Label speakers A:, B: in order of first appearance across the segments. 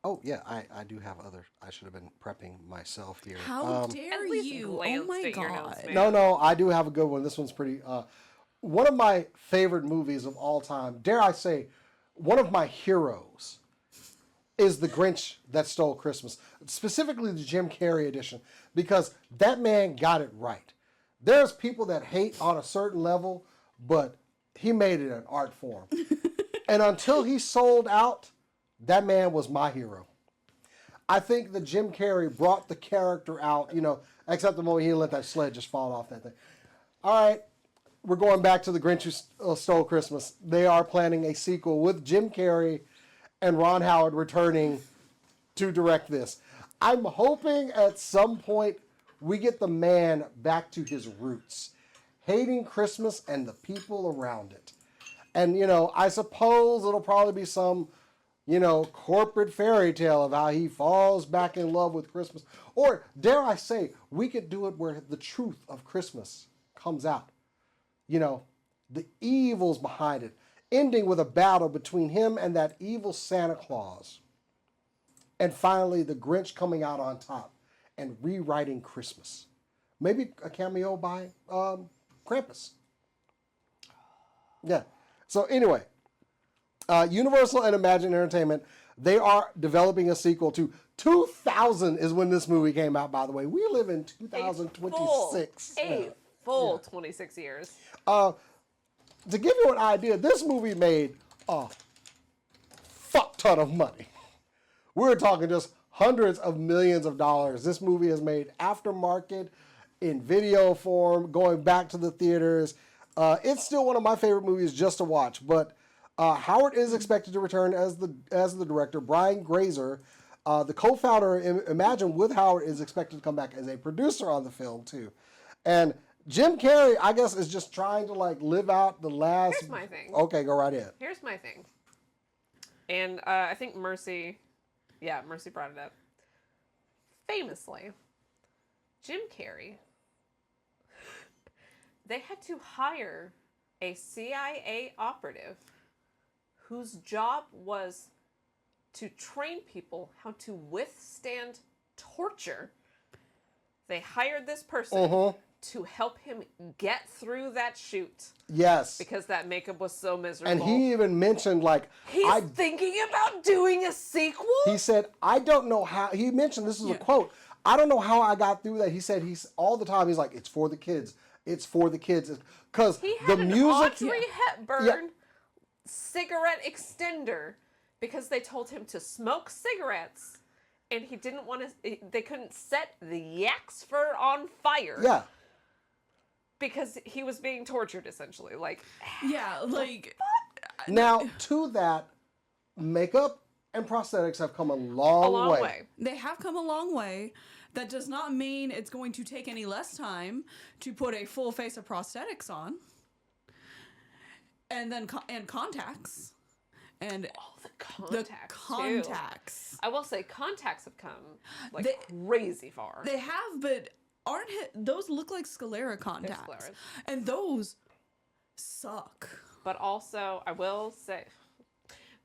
A: Oh yeah, I do have other. I should have been prepping myself here.
B: How dare
C: At least
B: you? Oh
C: glanced
B: my
C: at your notes,
B: god.
A: No,
C: man.
A: no, I do have a good one. This one's pretty. One of my favorite movies of all time. Dare I say, one of my heroes is The Grinch That Stole Christmas, specifically the Jim Carrey edition, because that man got it right. There's people that hate on a certain level, but he made it an art form. And until he sold out, that man was my hero. I think that Jim Carrey brought the character out, except the moment he let that sled just fall off that thing. All right, we're going back to The Grinch Who Stole Christmas. They are planning a sequel with Jim Carrey and Ron Howard returning to direct this. I'm hoping at some point we get the man back to his roots, hating Christmas and the people around it. And, I suppose it'll probably be some, corporate fairy tale of how he falls back in love with Christmas. Or, dare I say, we could do it where the truth of Christmas comes out. The evils behind it, ending with a battle between him and that evil Santa Claus. And finally, the Grinch coming out on top and rewriting Christmas. Maybe a cameo by Krampus. Yeah. So anyway, Universal and Imagine Entertainment, they are developing a sequel to 2000 is when this movie came out, by the way. We live in 2026.
C: A full 26 years.
A: To give you an idea, this movie made a fuck ton of money. We're talking just hundreds of millions of dollars. This movie has made aftermarket in video form, going back to the theaters. It's still one of my favorite movies just to watch. But Howard is expected to return as the director. Brian Grazer, the co-founder of Imagine with Howard, is expected to come back as a producer on the film too. And Jim Carrey, I guess, is just trying to live out the last.
C: Here's my thing.
A: Okay, go right in.
C: Here's my thing. And I think Mercy brought it up. Famously, Jim Carrey, they had to hire a CIA operative whose job was to train people how to withstand torture. They hired this person to help him get through that shoot.
A: Yes.
C: Because that makeup was so miserable.
A: And he even mentioned
C: he's thinking about doing a sequel?
A: He said, I don't know how. He mentioned, this is a quote, I don't know how I got through that. He said, all the time, he's like, it's for the kids. It's for the kids. Because the music.
C: Audrey Hepburn cigarette extender because they told him to smoke cigarettes and he didn't want to. They couldn't set the yak's fur on fire.
A: Yeah.
C: Because he was being tortured, essentially.
A: Now, to that, makeup and prosthetics have come a long way.
B: They have come a long way. That does not mean it's going to take any less time to put a full face of prosthetics on. And then and contacts. And
C: the contacts. Too. I will say contacts have come crazy far.
B: They have, but those look like sclera contacts. And those suck.
C: But also, I will say,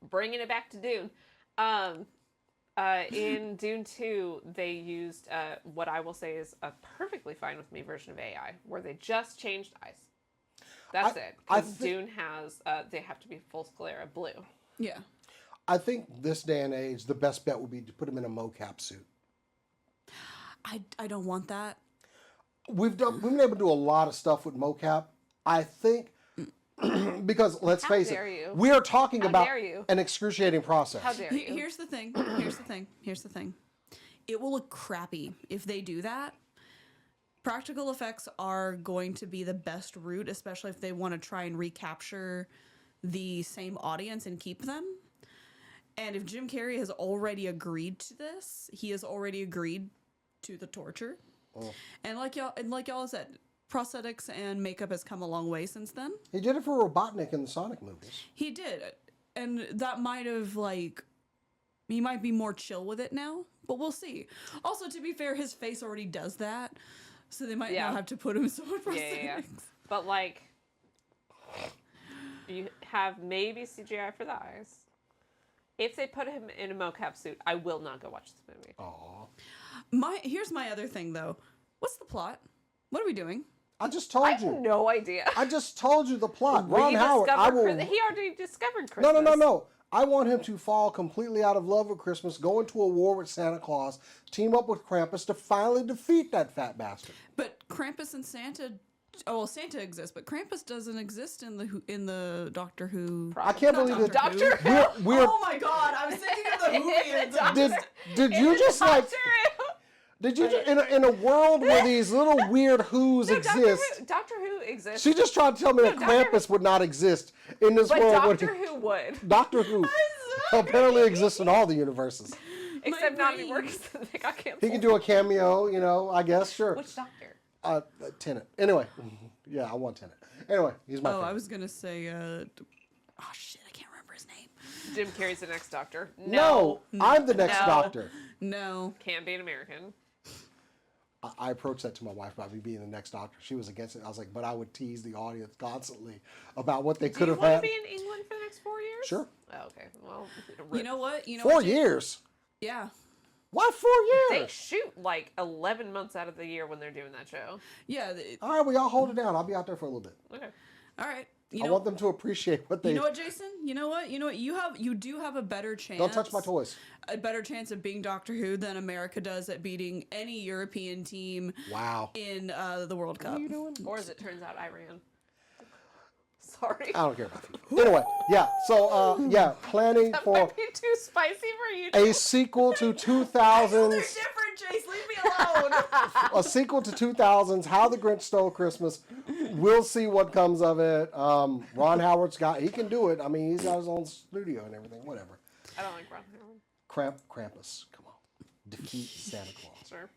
C: bringing it back to Dune, in Dune 2, they used what I will say is a perfectly fine with me version of AI, where they just changed eyes. That's it. Because Dune has, they have to be full sclera blue.
B: Yeah.
A: I think this day and age, the best bet would be to put him in a mocap suit.
B: I don't want that.
A: We've been able to do a lot of stuff with mocap. I think because let's face it, we are talking about an excruciating process.
C: How dare you?
B: Here's the thing. It will look crappy if they do that. Practical effects are going to be the best route, especially if they want to try and recapture the same audience and keep them. And if Jim Carrey has already agreed to this, he has already agreed to the torture. Oh. And like y'all said, prosthetics and makeup has come a long way since then.
A: He did it for Robotnik in the Sonic movies.
B: He did. And that might have, he might be more chill with it now, but we'll see. Also, to be fair, his face already does that, so they might not have to put him so much prosthetics. Yeah.
C: But, you have maybe CGI for the eyes. If they put him in a mocap suit, I will not go watch this movie.
A: Aw.
B: Here's my other thing though. What's the plot? What are we doing?
A: I just told
C: I have
A: you.
C: no idea.
A: I just told you the plot. Ron Howard.
C: He already discovered Christmas.
A: No. I want him to fall completely out of love with Christmas, go into a war with Santa Claus, team up with Krampus to finally defeat that fat bastard.
B: But Krampus and Santa. Oh well, Santa exists, but Krampus doesn't exist in the Doctor Who.
A: I can't believe that.
C: Doctor Who.
A: We're
B: Oh my God! I was thinking of the movie.
A: did you just like?
C: Doctor Who.
A: Did you just, in a world where these little weird Who's exist?
C: Doctor Who exists.
A: She just tried to tell me that Krampus would not exist in this
C: But
A: world.
C: Doctor Who would.
A: Doctor Who apparently exists in all the universes.
C: Except not anymore because they got canceled.
A: He can do a cameo, I guess, sure.
C: Which Doctor?
A: Tennant. Anyway, yeah, I want Tennant. Anyway, he's my
B: Oh,
A: favorite.
B: I was gonna say. Oh shit! I can't remember his name.
C: Jim Carrey's the next Doctor.
A: No, I'm the next
C: No.
A: Doctor.
B: No.
C: Can't be an American.
A: I approached that to my wife about me being the next Doctor. She was against it. I was like, but I would tease the audience constantly about what they
C: Do
A: could
C: you
A: have
C: want
A: had.
C: to be in England for the next 4 years?
A: Sure.
C: Oh, okay. Well,
B: You know what?
A: 4 years?
B: Yeah.
A: Why 4
C: They
A: years?
C: shoot like 11 months out of the year when they're doing that show.
B: Yeah.
A: All right, we all hold it down. I'll be out there for a little bit.
C: Okay.
B: All right.
A: I want them to appreciate what they.
B: You know what, Jason? You know what? You do have a better chance.
A: Don't touch my toys.
B: A better chance of being Doctor Who than America does at beating any European team.
A: Wow.
B: In the World Cup.
A: What are you doing?
C: Or as it turns out, Iran. Sorry.
A: I don't care about you. Anyway, yeah. So, planning
C: That
A: for
C: might be too spicy for you.
A: a sequel to 2000s.
B: They're different, Jace. Leave me alone.
A: A sequel to 2000s, How the Grinch Stole Christmas. We'll see what comes of it. Ron Howard's he can do it. I mean, he's got his own studio and everything. Whatever.
C: I don't like Ron Howard.
A: Krampus, come on. Defeat Santa Claus.
C: Sure.